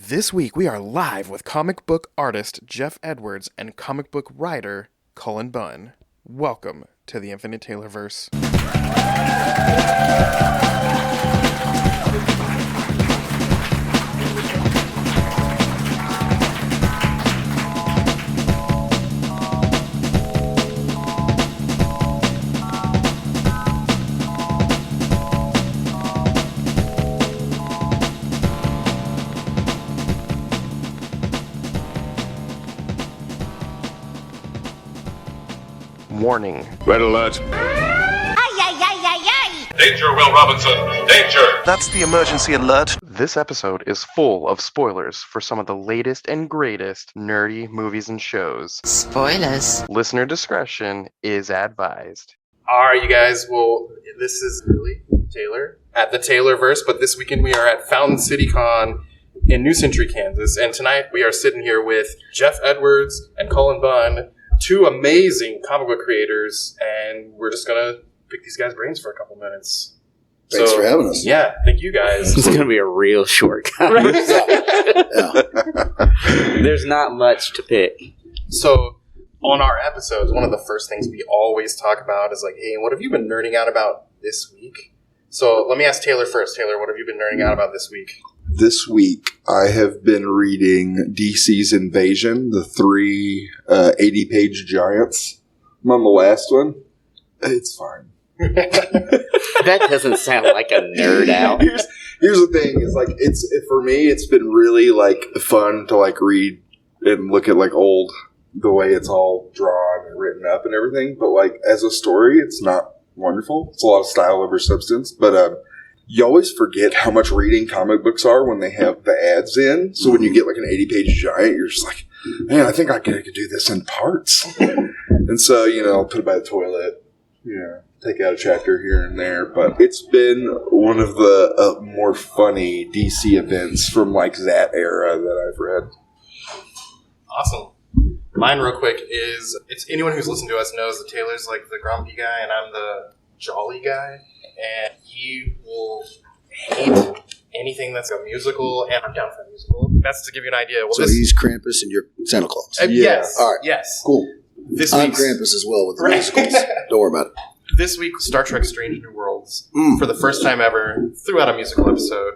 This week we are live with comic book artist Jeff Edwards and comic book writer Cullen Bunn. Welcome to the Infinite Taylorverse. Warning. Red alert. Danger, Will Robinson! Danger! That's the emergency alert. This episode is full of spoilers for some of the latest and greatest nerdy movies and shows. Spoilers. Listener discretion is advised. Alright, you guys, well, this is really Taylor at the Taylorverse, but this weekend we are at Fountain City Con in New Century, Kansas, and tonight we are sitting here with Jeff Edwards and Cullen Bunn, two amazing comic book creators, and we're just gonna pick these guys' brains for a couple minutes. Thanks for having us. Yeah, thank you guys. It's going to be a real short Right. Yeah. There's not much to pick. So, on our episodes, one of the first things we always talk about is like, hey, what have you been nerding out about this week? So, let me ask Taylor first. Taylor, what have you been nerding out about this week? This week, I have been reading DC's Invasion, the three 80-page giants. I'm on the last one. It's fine. That doesn't sound like a nerd out. Here's the thing: is like for me, it's been really like fun to like read and look at like the way it's all drawn and written up and everything. But like as a story, it's not wonderful. It's a lot of style over substance. But you always forget how much reading comic books are when they have the ads in. So when you get like an 80-page giant, you're just like, man, I think I could do this in parts. And so I'll put it by the toilet. Take out a chapter here and there, but it's been one of the more funny DC events from like that era that I've read. Awesome. Mine, real quick, is it's anyone who's listened to us knows that Taylor's like the grumpy guy and I'm the jolly guy, and he will hate anything that's a musical, and I'm down for a musical. That's to give you an idea. Well, So he's Krampus and you're Santa Claus. Yes. All right. Yes. Cool. This I'm week's Krampus as well with the Right. musicals. Don't worry about it. This week, Star Trek Strange New Worlds, for the first time ever, threw out a musical episode.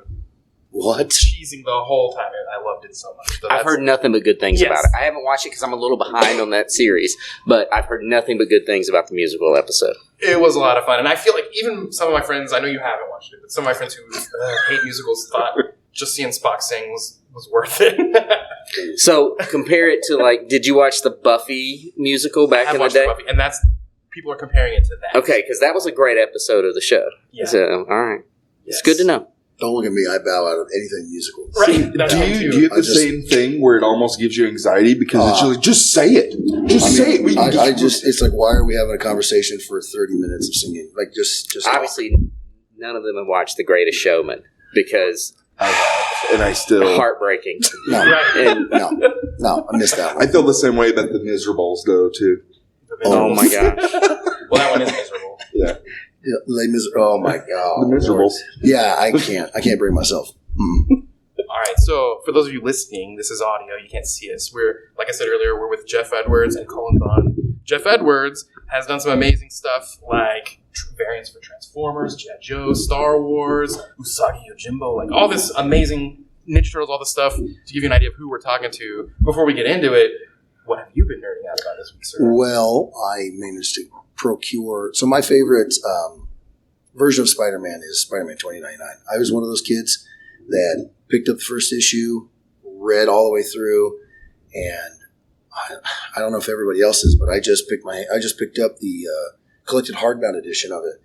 What? Cheesing the whole time. I loved it so much. So I've heard nothing but good things Yes. about it. I haven't watched it because I'm a little behind on that series, but I've heard nothing but good things about the musical episode. It was a lot of fun, and I feel like even some of my friends, I know you haven't watched it, but some of my friends who hate musicals thought just seeing Spock sing was worth it. So compare it to like, did you watch the Buffy musical back I've in the watched day? Buffy, and people are comparing it to that. Okay, because that was a great episode of the show. Yeah. So, all right. Yes. It's good to know. Don't look at me. I bow out of anything musical. Right. That's Do me too. you have the I just- same thing where it almost gives you anxiety because it's just like, just say it. Just say it. It's like, why are we having a conversation for 30 minutes of singing? Like, just Obviously, none of them have watched The Greatest Showman because and I still heartbreaking. No. Right. And No, I missed that one. I feel the same way about the Miserables though too. oh my gosh. Well, that one is miserable. Yeah, Yeah, oh my God. the Miserables. Yeah, I can't bring myself. All right, so for those of you listening, this is audio. You can't see us. Like I said earlier, we're with Jeff Edwards and Cullen Bunn. Jeff Edwards has done some amazing stuff like variants for Transformers, G.I. Joe, Star Wars, Usagi Yojimbo, like all this amazing Ninja Turtles, all this stuff. To give you an idea of who we're talking to, before we get into it, what have you been nerding out about this week, sir? Well, I managed to procure. So my favorite version of Spider-Man is Spider-Man 2099. I was one of those kids that picked up the first issue, read all the way through, and I don't know if everybody else is, but I just picked up the collected hardbound edition of it.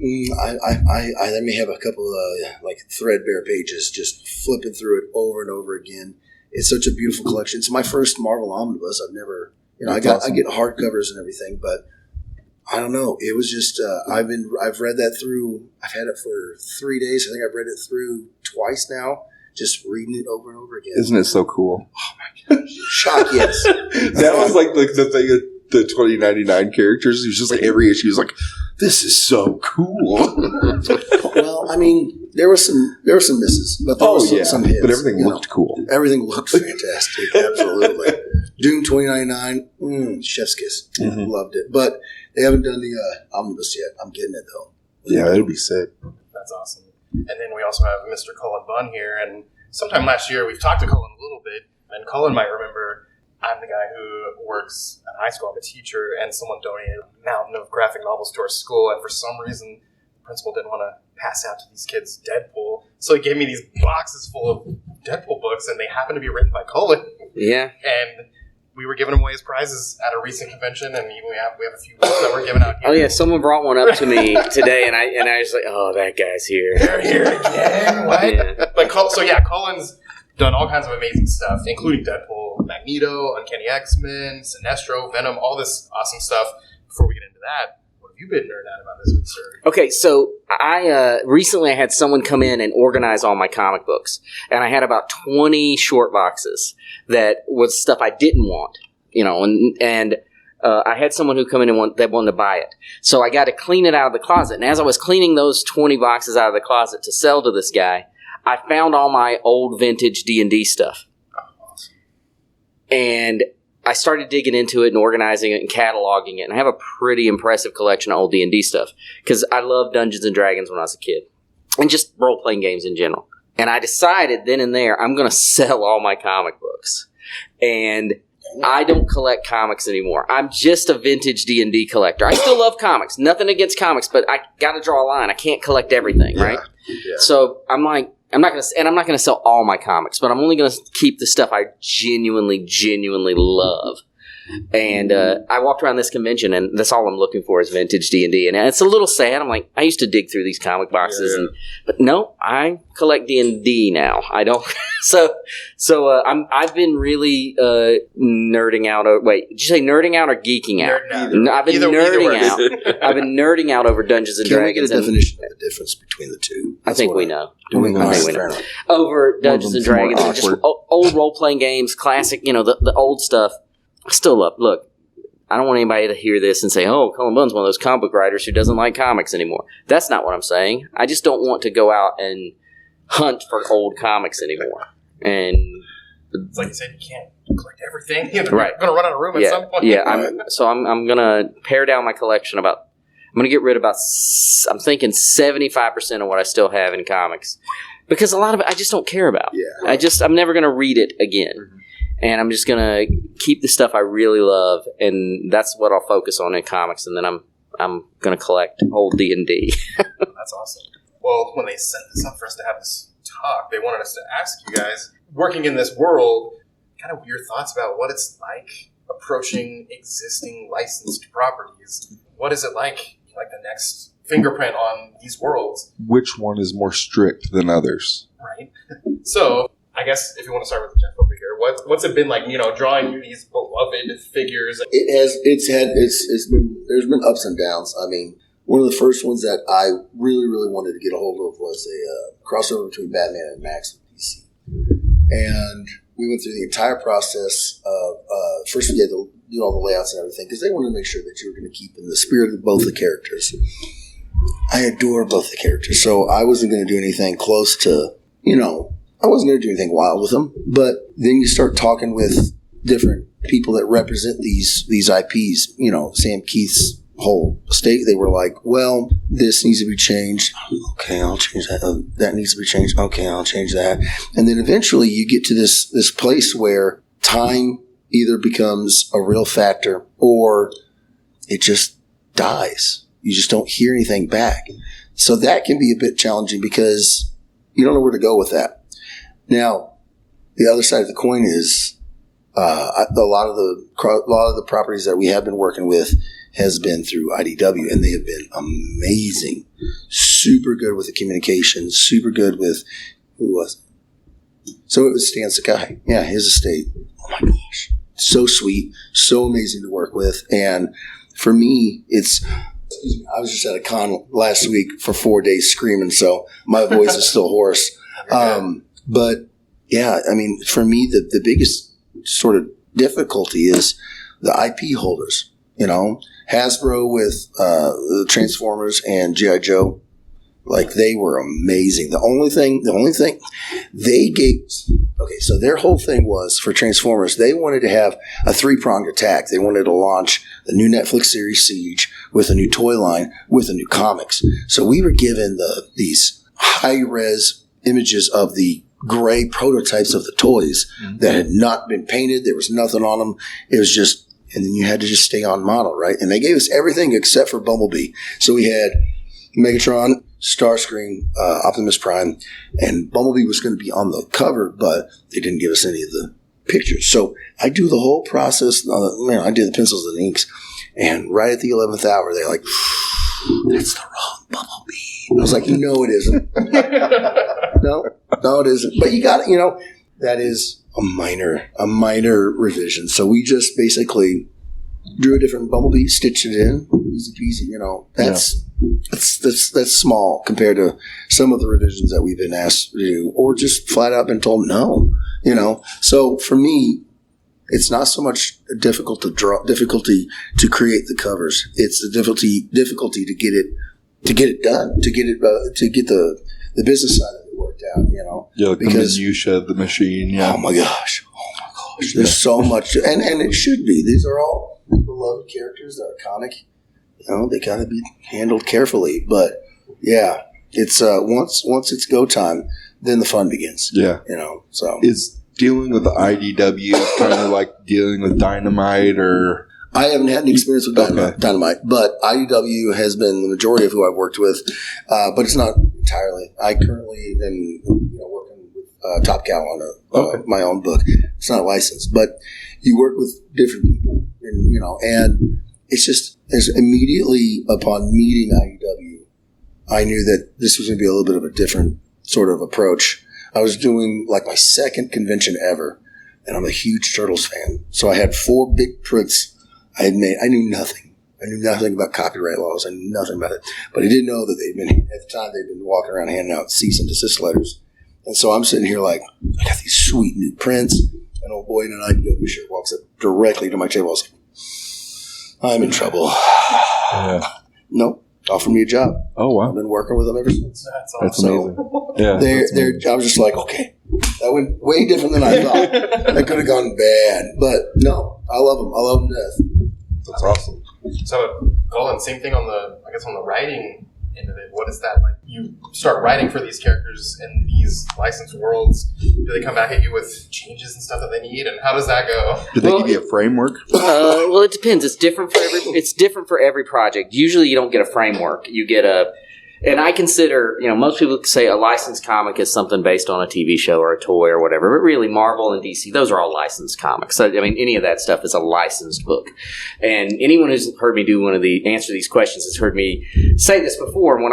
I may have a couple of like threadbare pages, just flipping through it over and over again. It's such a beautiful collection. It's my first Marvel omnibus. I've never, I get hardcovers and everything, but I don't know. It was just I've read that through. I've had it for 3 days. I think I've read it through twice now. Just reading it over and over again. Isn't it so cool? Oh my gosh! Shock, yes. That was like the thing of the 2099 characters. It was just like every issue was like, this is so cool. Well, I mean, There were some misses, but there was some hits. But everything looked cool. Everything looked fantastic. Absolutely. Doom 2099, chef's kiss. Mm-hmm. Loved it. But they haven't done the omnibus yet. I'm getting it though. Yeah, it'll be sick. That's awesome. And then we also have Mr. Cullen Bunn here. And sometime last year, we've talked to Cullen a little bit. And Cullen might remember, I'm the guy who works at high school. I'm a teacher. And someone donated a mountain of graphic novels to our school. And for some reason, the principal didn't want to pass out to these kids Deadpool. So he gave me these boxes full of Deadpool books. And they happen to be written by Cullen. Yeah. And we were giving them away as prizes at a recent convention, and we have a few books that we're giving out here. Oh yeah, someone brought one up to me today, and I was like, "Oh, that guy's here." They're here again. What? Yeah. But Cullen's done all kinds of amazing stuff, including Deadpool, Magneto, Uncanny X-Men, Sinestro, Venom, all this awesome stuff. Before we get into that, what have you been nerding out about this week, sir? Okay, so I recently had someone come in and organize all my comic books, and I had about 20 short boxes that was stuff I didn't want, and I had someone who come in and wanted to buy it. So I got to clean it out of the closet, and as I was cleaning those 20 boxes out of the closet to sell to this guy, I found all my old vintage D&D stuff. And I started digging into it and organizing it and cataloging it. And I have a pretty impressive collection of old D&D stuff because I loved Dungeons & Dragons when I was a kid and just role-playing games in general. And I decided then and there I'm going to sell all my comic books. And I don't collect comics anymore. I'm just a vintage D&D collector. I still love comics. Nothing against comics, but I got to draw a line. I can't collect everything, right? Yeah. So I'm like, I'm not going to sell all my comics, but I'm only going to keep the stuff I genuinely love. And I walked around this convention, and that's all I'm looking for is vintage D&D. And it's a little sad. I'm like, I used to dig through these comic boxes, but no, I collect D&D now. I don't. I've been really nerding out. Wait, did you say nerding out or geeking out? I've been nerding out. I've been nerding out over Dungeons and Dragons. Can we get a definition of the difference between the two? I think we know. Know. Over Dungeons and Dragons, and just old role playing games, classic. The old stuff. I still love. Look, I don't want anybody to hear this and say, "Oh, Cullen Bunn's one of those comic book writers who doesn't like comics anymore." That's not what I'm saying. I just don't want to go out and hunt for old comics anymore. And it's like you said, you can't collect everything. You're going to run out of room at some point. Yeah, I'm going to pare down my collection I'm going to get rid of I'm thinking 75% of what I still have in comics. Because a lot of it I just don't care about. Yeah. I'm never going to read it again. Mm-hmm. And I'm just going to keep the stuff I really love, and that's what I'll focus on in comics, and then I'm going to collect old D&D. That's awesome. Well, when they set this up for us to have this talk, they wanted us to ask you guys, working in this world, kind of your thoughts about what it's like approaching existing licensed properties. What is it like the next fingerprint on these worlds? Which one is more strict than others? Right. So, I guess if you want to start with Jeff over here, what's it been like? Drawing these beloved figures. There's been ups and downs. I mean, one of the first ones that I really wanted to get a hold of was a crossover between Batman and Max with DC, and we went through the entire process of first we had to do all the layouts and everything because they wanted to make sure that you were going to keep in the spirit of both the characters. I adore both the characters, so I wasn't going to do anything close to I wasn't going to do anything wild with them, but then you start talking with different people that represent these IPs. Sam Keith's whole estate. They were like, "Well, this needs to be changed. Okay, I'll change that. That needs to be changed. Okay, I'll change that." And then eventually, you get to this place where time either becomes a real factor or it just dies. You just don't hear anything back. So that can be a bit challenging because you don't know where to go with that. Now, the other side of the coin is a lot of the properties that we have been working with has been through IDW, and they have been amazing. Super good with the communication, super good with who was it? So it was Stan Sakai. Yeah, his estate. Oh my gosh. So sweet, so amazing to work with. And for me, I was just at a con last week for 4 days screaming, so my voice is still hoarse. But yeah, I mean, for me, the biggest sort of difficulty is the IP holders. Hasbro with the Transformers and G.I. Joe. Like, they were amazing. The only thing they gave, okay, so their whole thing was for Transformers, they wanted to have a 3-pronged attack. They wanted to launch the new Netflix series Siege with a new toy line with a new comics. So we were given these high-res images of the gray prototypes of the toys that had not been painted. There was nothing on them. It was just, and then you had to just stay on model, right? And they gave us everything except for Bumblebee. So we had Megatron, Starscream, Optimus Prime, and Bumblebee was going to be on the cover, but they didn't give us any of the pictures. So I do the whole process. I do the pencils and the inks, and right at the 11th hour, they're like, "That's the wrong Bumblebee." I was like, "No, it isn't. No, it isn't." But you got it. That is a minor revision. So we just basically drew a different Bumblebee, stitched it in, easy peasy. That's small compared to some of the revisions that we've been asked to do, or just flat out been told no. So for me, it's not so much difficulty to create the covers. It's the difficulty to get it done, to get the business side of it worked out. Yeah, like because the minutia of the machine. Yeah. Oh my gosh. There's so much, and it should be. These are all beloved characters. They're iconic. They got to be handled carefully. But yeah, it's once it's go time, then the fun begins. Yeah. So is dealing with the IDW kind of like dealing with Dynamite, or? I haven't had any experience with Dynamite, but IDW has been the majority of who I've worked with, but it's not entirely. I currently am working with Top Cow on my own book. It's not licensed, but you work with different people, and it's just as immediately upon meeting IDW, I knew that this was going to be a little bit of a different sort of approach. I was doing like my second convention ever, and I'm a huge Turtles fan, so I had 4 big prints I had made. I knew nothing. I knew nothing about copyright laws. I knew nothing about it. But I did know that at the time, they'd been walking around handing out cease and desist letters. And so I'm sitting here like, I got these sweet new prints. An old boy in an IDW shirt walks up directly to my table. I was like, I'm in trouble. Yeah. Nope. Offered me a job. Oh, wow. I've been working with them ever since. That's amazing. Yeah. I was just like, okay. That went way different than I thought. That could have gone bad. But no, I love them. I love them to death. That's awesome. So, Cullen, same thing on the writing end of it. What is that like? You start writing for these characters in these licensed worlds. Do they come back at you with changes and stuff that they need? And how does that go? Do they give you a framework? Well, it depends. It's different for every project. Usually, you don't get a framework. You get and I consider, most people say a licensed comic is something based on a TV show or a toy or whatever, but really Marvel and DC, those are all licensed comics. So, any of that stuff is a licensed book. And anyone who's heard me answer these questions has heard me say this before. And when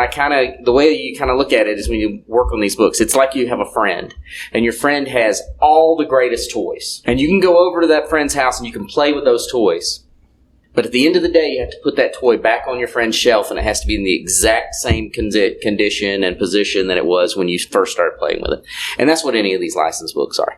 the way you kind of look at it is when you work on these books, it's like you have a friend and your friend has all the greatest toys. And you can go over to that friend's house and you can play with those toys. But at the end of the day, you have to put that toy back on your friend's shelf, and it has to be in the exact same condition and position that it was when you first started playing with it. And that's what any of these licensed books are.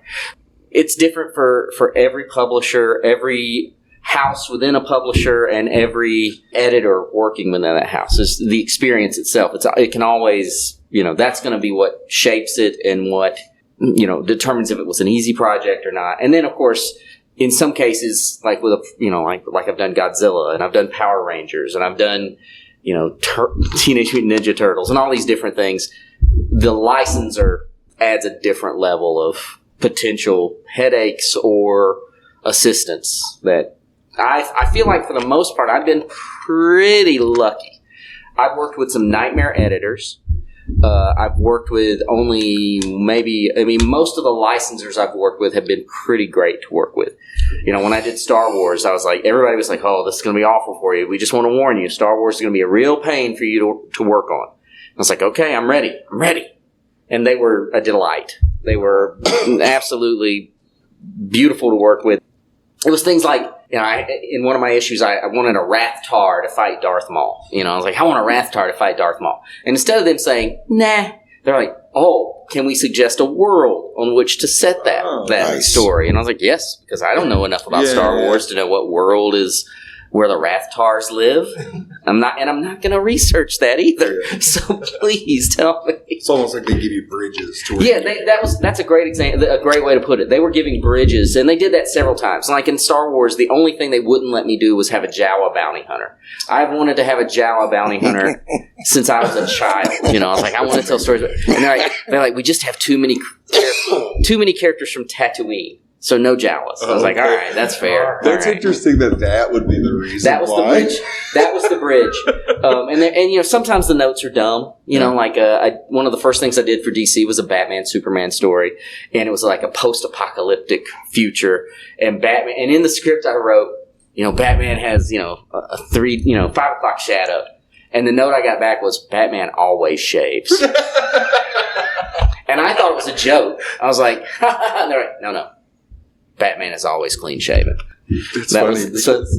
It's different for every publisher, every house within a publisher, and every editor working within that house. It's the experience itself. It can always, that's going to be what shapes it and what, determines if it was an easy project or not. And then, of course, in some cases, like with like I've done Godzilla and I've done Power Rangers and I've done, Teenage Mutant Ninja Turtles and all these different things, the licensor adds a different level of potential headaches or assistance that I feel like for the most part I've been pretty lucky. I've worked with some nightmare editors. I've worked with most of the licensors I've worked with have been pretty great to work with. When I did Star Wars, I was like, everybody was like, oh, this is going to be awful for you. We just want to warn you, Star Wars is going to be a real pain for you to work on. I was like, okay, I'm ready. And they were a delight. They were absolutely beautiful to work with. It was things like, in one of my issues, I wanted a Rathtar to fight Darth Maul. I was like, I want a Rathtar to fight Darth Maul. And instead of them saying, nah, they're like, oh, can we suggest a world on which to set that nice. Story? And I was like, yes, because I don't know enough about Star Wars to know what world is where the Rathtars live? I'm not going to research that either. Yeah. So please tell me. It's almost like they give you bridges to where Yeah, that's a great example, a great way to put it. They were giving bridges, and they did that several times. Like in Star Wars, the only thing they wouldn't let me do was have a Jawa bounty hunter. I've wanted to have a Jawa bounty hunter since I was a child. I was like, I want to tell stories. And they're like, we just have too many characters from Tatooine. So no Jawas. I was like, all right, that's fair. That's interesting that would be the reason. That was the bridge. That was the bridge. And sometimes the notes are dumb. Like one of the first things I did for DC was a Batman Superman story, and it was like a post-apocalyptic future. And Batman, and in the script I wrote, Batman has a 5 o'clock shadow, and the note I got back was Batman always shaves. And I thought it was a joke. I was like, and they're like, no. Batman is always clean shaven. It's funny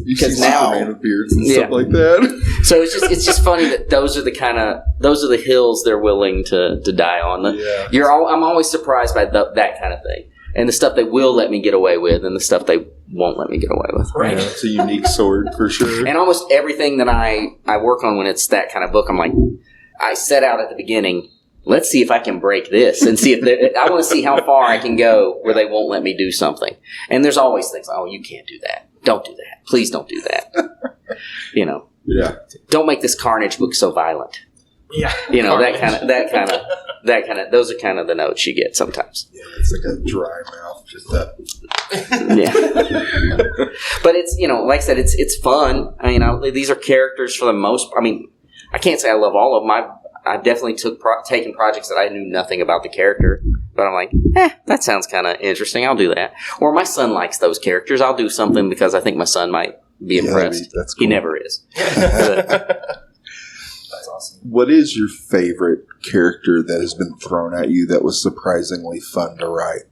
because now Superman with beards and stuff like that. So it's just funny that those are the hills they're willing to die on. I'm always surprised by that kind of thing, and the stuff they will let me get away with, and the stuff they won't let me get away with. Right, it's a unique sword for sure. And almost everything that I work on when it's that kind of book, I'm like, I set out at the beginning. Let's see if I can break this and see if I want to see how far I can go where they won't let me do something. And there's always things, you can't do that. Don't do that. Please don't do that. Yeah. Don't make this Carnage book so violent. Yeah. That kind of, those are kind of the notes you get sometimes. Yeah, it's like a dry mouth, just that. Yeah. But it's, like I said, it's fun. I mean, these are characters for the most, I can't say I love all of them. I definitely taken projects that I knew nothing about the character, but I'm like, that sounds kind of interesting. I'll do that. Or my son likes those characters. I'll do something because I think my son might be impressed. That's cool. He never is. That's awesome. What is your favorite character that has been thrown at you that was surprisingly fun to write?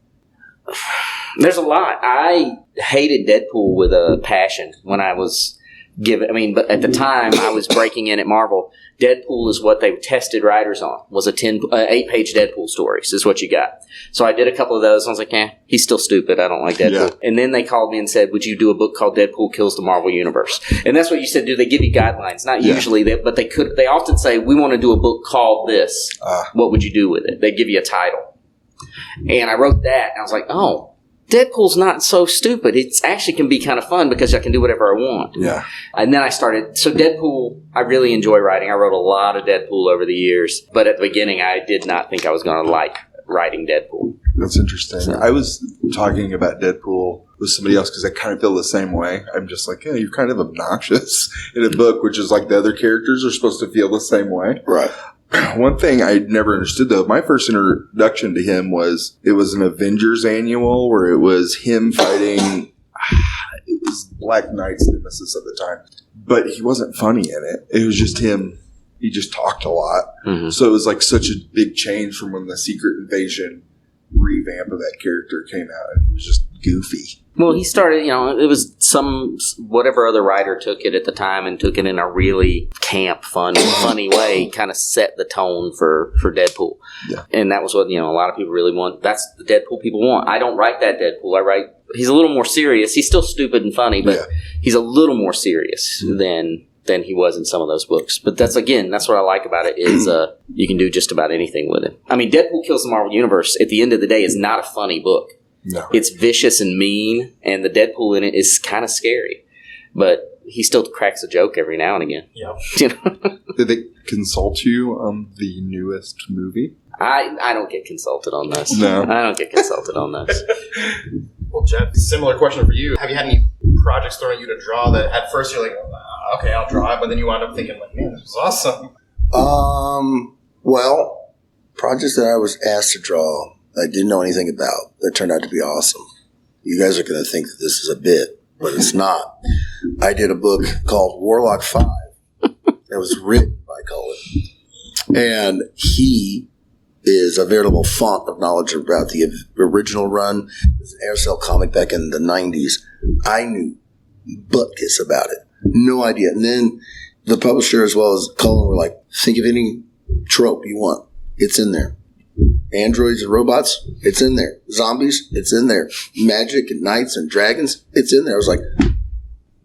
There's a lot. I hated Deadpool with a passion when I was but at the time I was breaking in at Marvel. Deadpool is what they tested writers on, was 8-page Deadpool stories is what you got. So I did a couple of those. I was like, he's still stupid. I don't like Deadpool. Yeah. And then they called me and said, would you do a book called Deadpool Kills the Marvel Universe? And that's what you said. Do they give you guidelines? Not usually, but they could. They often say, we want to do a book called this. What would you do with it? They give you a title. And I wrote that, and I was like, Deadpool's not so stupid. It actually can be kind of fun because I can do whatever I want. Yeah. And then so Deadpool, I really enjoy writing. I wrote a lot of Deadpool over the years, but at the beginning, I did not think I was going to like writing Deadpool. That's interesting. So, I was talking about Deadpool with somebody else because I kind of feel the same way. I'm just like, you're kind of obnoxious in a book, which is like the other characters are supposed to feel the same way. Right. One thing I never understood, though, my first introduction to him was an Avengers annual where it was him fighting. It was Black Knight's nemesis at the time, but he wasn't funny in it. It was just him. He just talked a lot. Mm-hmm. So it was like such a big change from when the Secret Invasion revamp of that character came out, and he was just goofy. Well, he started, it was whatever other writer took it at the time and took it in a really camp, funny way, kind of set the tone for Deadpool. Yeah. And that was what, a lot of people really want. That's the Deadpool people want. I don't write that Deadpool. He's a little more serious. He's still stupid and funny, but he's a little more serious than he was in some of those books. But that's what I like about it is you can do just about anything with it. I mean, Deadpool Kills the Marvel Universe, at the end of the day, is not a funny book. No. It's vicious and mean, and the Deadpool in it is kind of scary. But he still cracks a joke every now and again. Yeah. Did they consult you on the newest movie? I don't get consulted on this. No. I don't get consulted on this. Well, Jeff, similar question for you. Have you had any projects thrown at you to draw that at first you're like, okay, I'll draw it, but then you wind up thinking, like, man, this was awesome? Well, projects that I was asked to draw I didn't know anything about that turned out to be awesome. You guys are going to think that this is a bit, but it's not. I did a book called Warlock 5 that was written by Cullen. And he is a veritable font of knowledge about the original run. It was an Aircell comic back in the 90s. I knew butkus about it. No idea. And then the publisher as well as Cullen were like, think of any trope you want. It's in there. Androids and robots, it's in there. Zombies, it's in there. Magic and knights and dragons, it's in there. I was like,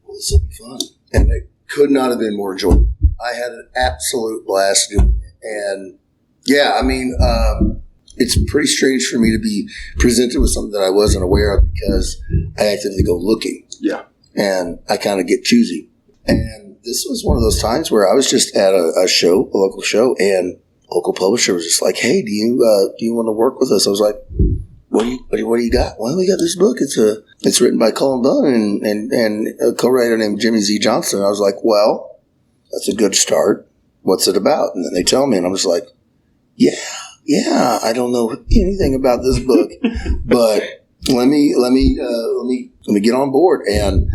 well, this will be fun. and it could not have been more enjoyable. I had an absolute blast doing it. And yeah, I mean, it's pretty strange for me to be presented with something that I wasn't aware of because I actively go looking. Yeah. And I kind of get choosy. And this was one of those times where I was just at a show, a local show, and local publisher was just like, "Hey, do you want to work with us?" I was like, "What do you got?" "Well, we got this book. It's written by Cullen Bunn and a co-writer named Jimmy Z. Johnson." I was like, "Well, that's a good start. What's it about?" And then they tell me, and I'm just like, "Yeah, I don't know anything about this book, but let me get on board." And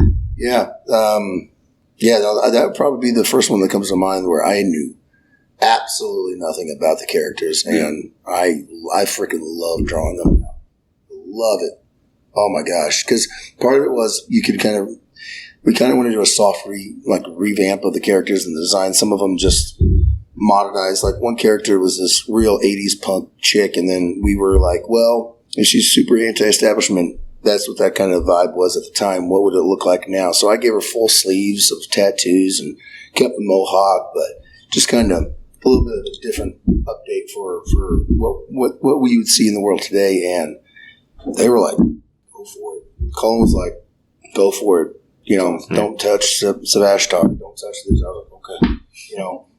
that would probably be the first one that comes to mind where I knew absolutely nothing about the characters, and I freaking love drawing them now. Love it. Oh my gosh. Because part of it was we kind of went into a soft revamp of the characters and the design. Some of them just modernized. Like one character was this real 80s punk chick, and then we were like, well, if she's super anti-establishment, that's what that kind of vibe was at the time. What would it look like now? So I gave her full sleeves of tattoos and kept the mohawk, but just kind of a little bit of a different update for what we would see in the world today. And they were like, go for it. Cullen was like, go for it. Don't touch Sinestro. Don't touch this. I was like, okay.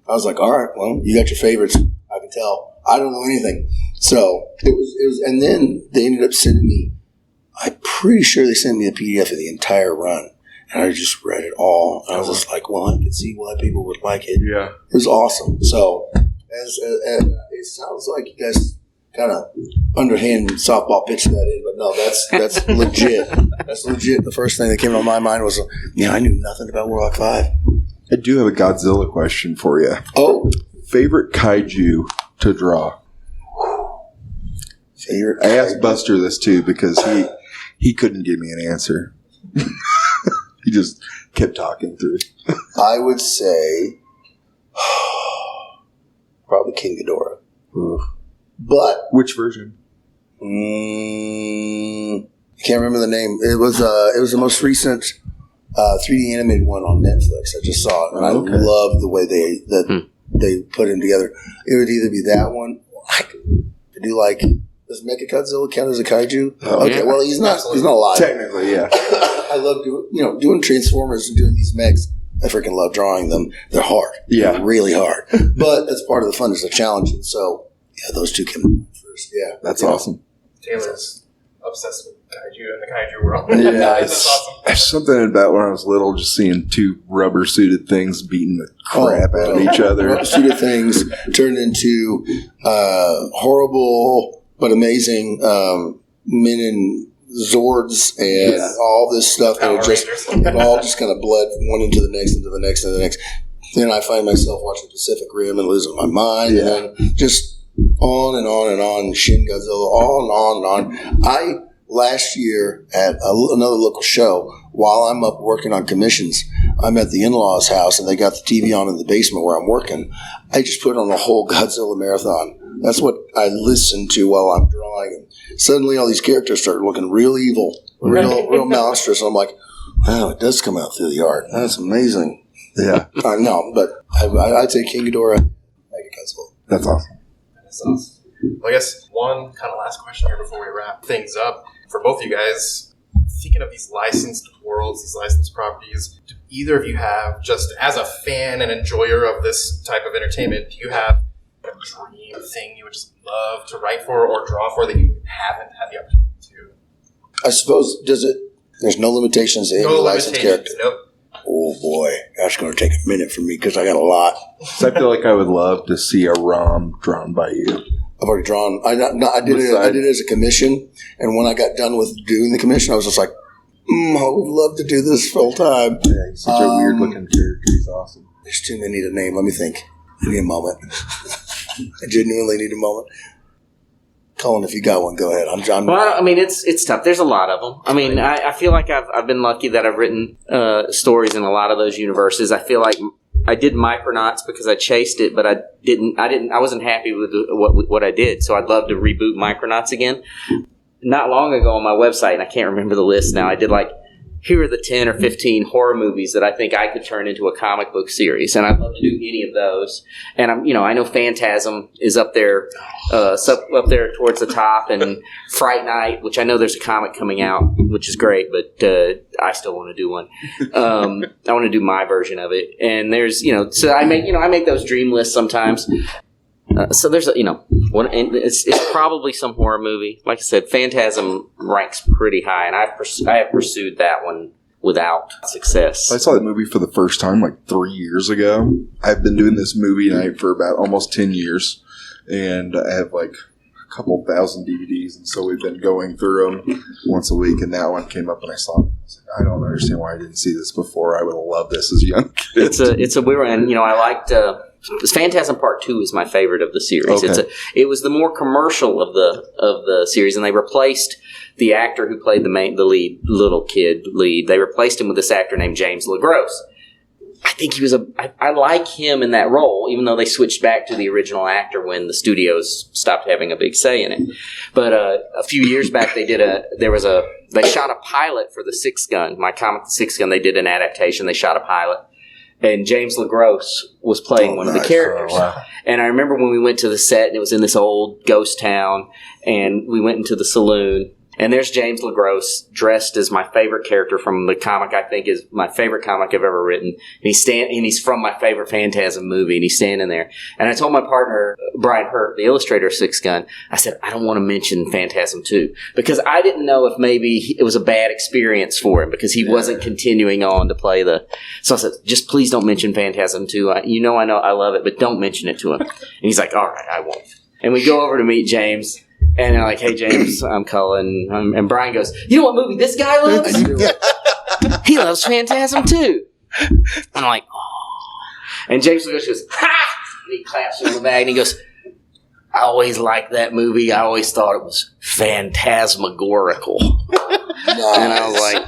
I was like, all right, well, you got your favorites. I can tell. I don't know anything. So it was, and then they ended up sending me, I'm pretty sure they sent me a PDF of the entire run. And I just read it all. And I was just like, well, I can see why people would like it. Yeah. It was awesome. So it sounds like you guys kind of underhand softball pitched that in, but no, that's legit. That's legit. The first thing that came to my mind was, I knew nothing about Warlock 5. I do have a Godzilla question for you. Oh. Favorite kaiju to draw? I asked Buster this too because he couldn't give me an answer. He just kept talking through it. I would say probably King Ghidorah. But which version? I can't remember the name. It was the most recent 3D animated one on Netflix. I just saw it, and I love the way they put him together. It would either be that one. I do like. Does Mechagodzilla count as a kaiju? Okay, well he's not alive. Technically, yeah. I love doing Transformers and doing these mechs. I freaking love drawing them. They're hard. Yeah. They're really hard. But that's part of the fun is the challenge. And so, those two came first. Yeah. That's awesome. Taylor's obsessed with kaiju and the kaiju world. Yeah, that's awesome. There's something about when I was little, just seeing two rubber-suited things beating the crap out of each other. Rubber-suited things turned into horrible but amazing men in Zords and all this stuff. And it all just kind of bled from one into the next, into the next, and the next. Then I find myself watching Pacific Rim and losing my mind. Yeah. And then just on and on and on. Shin Godzilla, on and on. Last year at another local show, while I'm up working on commissions, I'm at the in-laws' house and they got the TV on in the basement where I'm working. I just put on a whole Godzilla marathon. That's what I listen to while I'm drawing. And suddenly all these characters start looking real evil, real monstrous. I'm like, wow, it does come out through the art. That's amazing. Yeah. I know, but I'd say King Ghidorah, Mechagodzilla. That's awesome. That's awesome. Well, I guess one kind of last question here before we wrap things up. For both of you guys, thinking of these licensed worlds, these licensed properties, do either of you have, just as a fan and enjoyer of this type of entertainment, do you have a dream thing you would just love to write for or draw for that you haven't had the opportunity to? I suppose, there's no limitations to any licensed character? Nope. Oh boy, that's going to take a minute for me because I got a lot. So I feel like I would love to see a ROM drawn by you. I've already drawn. I did it as a commission, and when I got done with doing the commission, I was just like, I would love to do this full time. Yeah, he's such a weird looking character. He's awesome. There's too many to name. Let me think. I need a moment. I genuinely need a moment. Cullen, if you got one, go ahead. Well, I mean, it's tough. There's a lot of them. I mean, I feel like I've been lucky that I've written stories in a lot of those universes. I feel like I did Micronauts because I chased it, but I wasn't happy with what I did. So I'd love to reboot Micronauts again. Not long ago on my website, and I can't remember the list now, I did like here are the 10 or 15 horror movies that I think I could turn into a comic book series, and I'd love to do any of those. And I know Phantasm is up there, up there towards the top, and Fright Night, which I know there's a comic coming out, which is great, but I still want to do one. I want to do my version of it, and there's so I make those dream lists sometimes. So there's it's probably some horror movie. Like I said, Phantasm ranks pretty high, and I have pursued that one without success. I saw that movie for the first time like 3 years ago. I've been doing this movie night for about almost 10 years, and I have like a couple thousand DVDs, and so we've been going through them once a week, and that one came up and I saw it. I was like, I don't understand why I didn't see this before. I would have loved this as a young kid. It's a weird one, and I liked Phantasm Part 2 is my favorite of the series. Okay. It was the more commercial of the series, and they replaced the actor who played the lead, little kid lead. They replaced him with this actor named James LaGrosse. I think he was I like him in that role, even though they switched back to the original actor when the studios stopped having a big say in it. But a few years back, they shot a pilot for the Six Gun, my comic, The Six Gun. They did an adaptation. They shot a pilot. And James LaGrosse was playing one of the characters. Oh, wow. And I remember when we went to the set, and it was in this old ghost town, and we went into the saloon, and there's James LaGrosse dressed as my favorite character from the comic I think is my favorite comic I've ever written. And he's from my favorite Phantasm movie, and he's standing there. And I told my partner, Brian Hurt, the illustrator of Six Gun, I said, I don't want to mention Phantasm 2, because I didn't know if maybe it was a bad experience for him, because he wasn't continuing on to play so I said, just please don't mention Phantasm 2. I know I love it, but don't mention it to him. And he's like, all right, I won't. And we go over to meet James. And they're like, hey, James, I'm Cullen. And Brian goes, you know what movie this guy loves? He loves Phantasm too. I'm like, oh. And James goes, ha! And he claps him on the back and he goes, I always liked that movie. I always thought it was phantasmagorical. Nice. And I was like...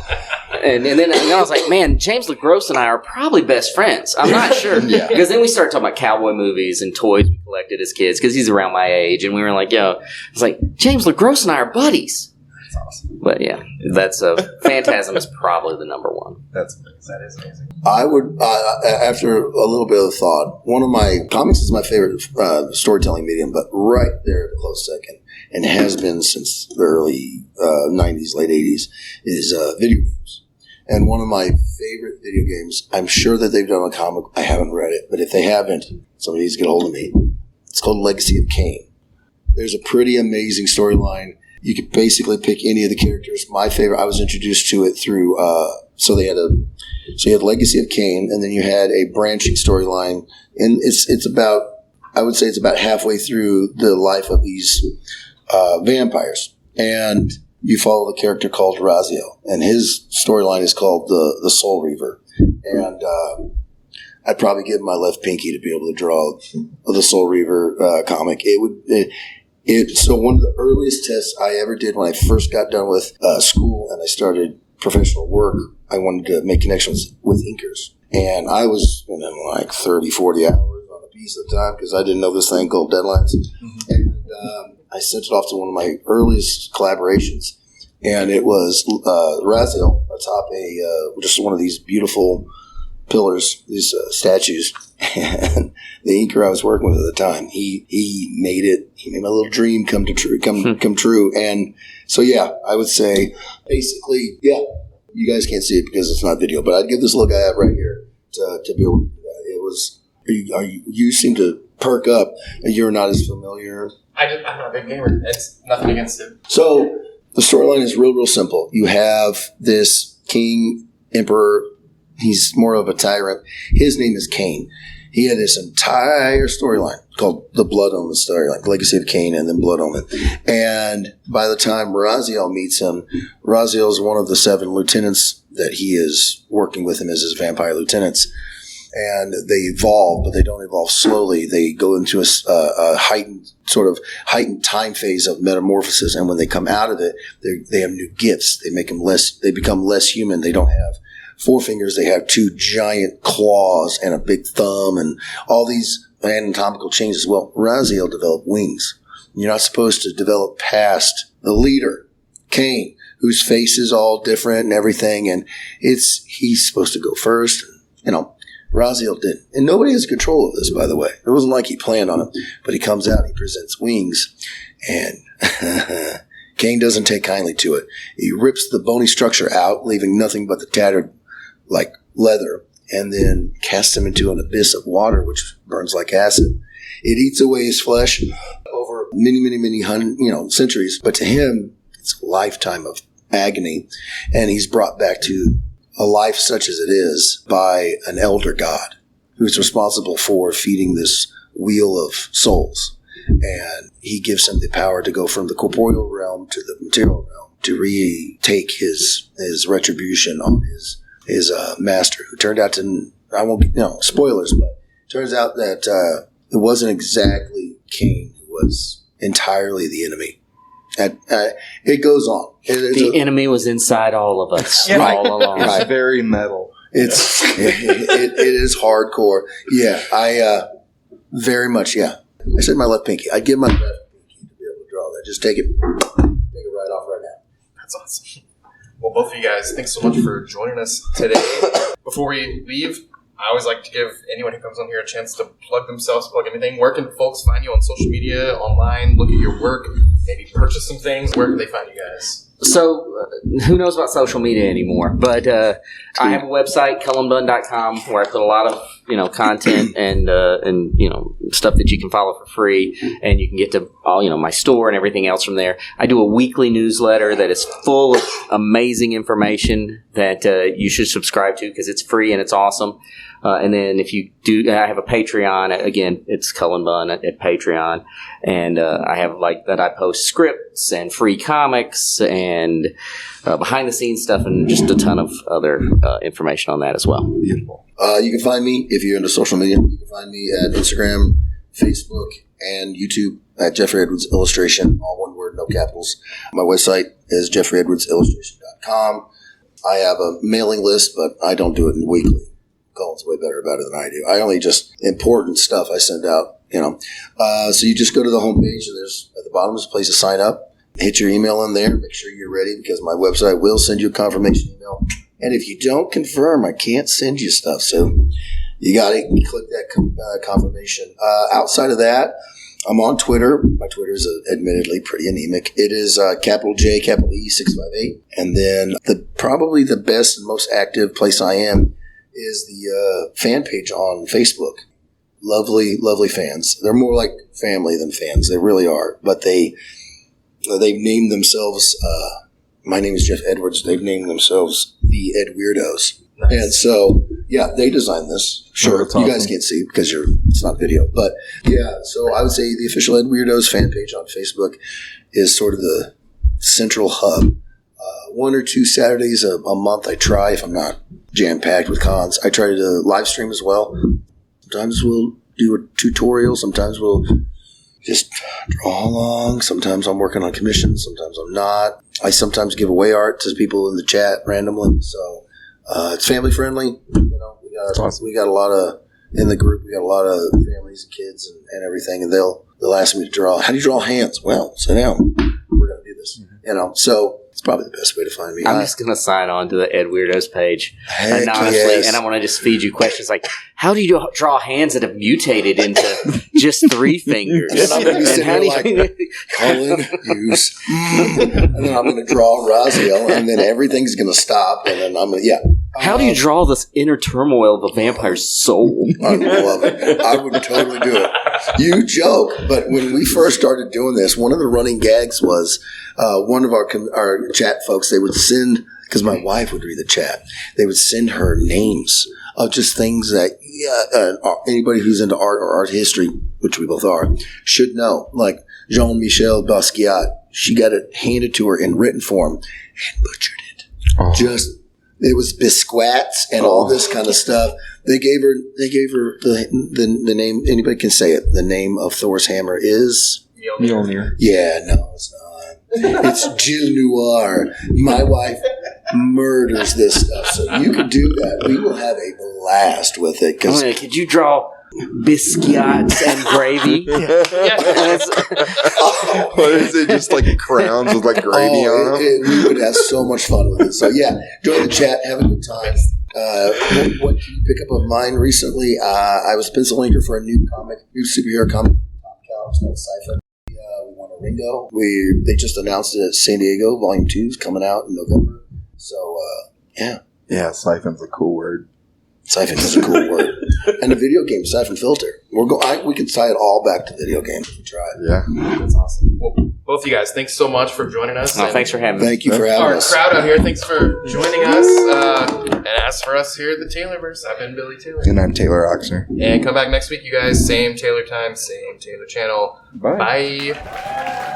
And then I was like, man, James LaGrosse and I are probably best friends. I'm not sure. Yeah. Because then we started talking about cowboy movies and toys we collected as kids, because he's around my age. And we were like, it's like, James LaGrosse and I are buddies. That's awesome. But yeah, that's Phantasm is probably the number one. That is amazing. I would, after a little bit of thought, one of my comics is my favorite storytelling medium, but right there at a close second, and has been since the early 90s, late 80s, is video games. And one of my favorite video games, I'm sure that they've done a comic. I haven't read it, but if they haven't, somebody needs to get a hold of me. It's called Legacy of Kain. There's a pretty amazing storyline. You could basically pick any of the characters. My favorite, I was introduced to it through, so you had Legacy of Kain, and then you had a branching storyline, and it's about, I would say it's about halfway through the life of these vampires. And you follow the character called Raziel, and his storyline is called the Soul Reaver. And I'd probably give my left pinky to be able to draw the Soul Reaver comic. So one of the earliest tests I ever did when I first got done with school and I started professional work, I wanted to make connections with inkers. And I was spending like 30, 40 hours on a piece at the time because I didn't know this thing called deadlines. Mm-hmm. And I sent it off to one of my earliest collaborations. And it was Raziel atop just one of these beautiful pillars, these statues. And the inker I was working with at the time, he made my little dream come true. And so, yeah, I would say basically, yeah, you guys can't see it because it's not video, but I'd give this little guy right here to be able to do that. It was, you seem to perk up and you're not as familiar. I'm not a big gamer. It's nothing against it. So the storyline is real simple. You have this king, emperor. He's more of a tyrant. His name is Kain. He had this entire storyline called the Blood Omen storyline, Legacy of Kain and then Blood Omen. And by the time Raziel meets him, Raziel is one of the 7 lieutenants that he is working with him as his vampire lieutenants. And they evolve, but they don't evolve slowly. They go into a heightened time phase of metamorphosis. And when they come out of it, they have new gifts. They become less human. They don't have 4 fingers. They have 2 giant claws and a big thumb and all these anatomical changes. Well, Raziel developed wings. You're not supposed to develop past the leader. Kane, whose face is all different and everything, and he's supposed to go first. Raziel didn't. And nobody has control of this, by the way. It wasn't like he planned on it. But he comes out and he presents wings, and Kane doesn't take kindly to it. He rips the bony structure out, leaving nothing but the tattered, leather, and then casts him into an abyss of water, which burns like acid. It eats away his flesh over many, many, many centuries. But to him, it's a lifetime of agony, and he's brought back to a life such as it is by an elder god who's responsible for feeding this wheel of souls. And he gives him the power to go from the corporeal realm to the material realm to retake his retribution on his master, who turned out to, I won't spoilers, but turns out that it wasn't exactly Kane who was entirely the enemy. It goes on. The enemy was inside all of us all along. It's very metal. It is hardcore. Yeah, I very much. Yeah, I said my left pinky. I'd give my left pinky to be able to draw that. Just take it right off right now. That's awesome. Well, both of you guys, thanks so much for joining us today. Before we leave, I always like to give anyone who comes on here a chance to plug themselves, plug anything. Where can folks find you on social media, online, look at your work, maybe purchase some things? Where can they find you guys? So, who knows about social media anymore? But I have a website, cullenbunn.com, where I put a lot of content and stuff that you can follow for free, and you can get to all my store and everything else from there. I do a weekly newsletter that is full of amazing information that you should subscribe to because it's free and it's awesome. And then if you do, I have a Patreon. Again, it's Cullen Bunn at Patreon. And I have that I post scripts and free comics and behind the scenes stuff and just a ton of other information on that as well. Beautiful. You can find me, if you're into social media, you can find me at Instagram, Facebook, and YouTube at Jeffrey Edwards Illustration, all one word, no capitals. My website is jeffreyedwardsillustration.com. I have a mailing list, but I don't do it weekly. Cullen's way better about it than I do. I only just important stuff I send out, So you just go to the homepage, and there's at the bottom is a place to sign up. Hit your email in there. Make sure you're ready because my website will send you a confirmation email. And if you don't confirm, I can't send you stuff. So you got to click that confirmation. Outside of that, I'm on Twitter. My Twitter is admittedly pretty anemic. It is capital J, capital E, 658. And then probably the best and most active place I am is the fan page on Facebook. Lovely, lovely fans. They're more like family than fans. They really are. But they've named themselves, my name is Jeff Edwards. They've named themselves the Ed Weirdos. Nice. And so, yeah, they designed this. Sure, you guys can't see because it's not video. But, yeah, so I would say the official Ed Weirdos fan page on Facebook is sort of the central hub. 1 or 2 Saturdays a month I try, if I'm not jam-packed with cons. I try to live stream as well. Sometimes we'll do a tutorial. Sometimes we'll just draw along. Sometimes I'm working on commissions. Sometimes I'm not. I sometimes give away art to people in the chat randomly. So it's family friendly. We got a lot of in the group. We got a lot of families and kids and everything, and they'll ask me to draw. How do you draw hands? Well, sit down. We're gonna do this. So it's probably the best way to find me. I'm just going to sign on to the Ed Weirdos page anonymously, and I want to just feed you questions like, how do you draw hands that have mutated into just 3 fingers? And I'm going to be sitting there Cullen, use. And then I'm going to draw Raziel, and then everything's going to stop, and then I'm going to, How do you draw this inner turmoil of a vampire's soul? I love it. I would totally do it. You joke, but when we first started doing this, one of the running gags was one of our chat folks, they would send, because my wife would read the chat, they would send her names of just things that anybody who's into art or art history, which we both are, should know. Like Jean-Michel Basquiat, she got it handed to her in written form and butchered it. Oh. It was biscuits and all this kind of stuff. They gave her the name. Anybody can say it. The name of Thor's hammer is Mjolnir. Yeah, no, it's not. It's Jill Noir. My wife murders this stuff, so you can do that. We will have a blast with it. Could you draw biscuits and gravy. What is it? Just like crowns with like gravy on them? We would have so much fun with it. So yeah, join the chat, have a good time. What did you pick up of mine recently? I was pencil inker for a new superhero comic. Top Cow. It's called Cypher. We won a Ringo. They just announced it at San Diego. Volume 2 is coming out in November. So yeah. Yeah, siphon's a cool word. Siphon is a cool word. And the video game, Siphon Filter. We can tie it all back to video games if we try. Yeah. That's awesome. Well, both of you guys, thanks so much for joining us. Thanks for having me. Thank you for having us. Our crowd out here, thanks for joining us. And as for us here at the Taylorverse, I've been Billy Taylor. And I'm Taylor Oxner. And come back next week, you guys. Same Taylor time, same Taylor channel. Bye. Bye.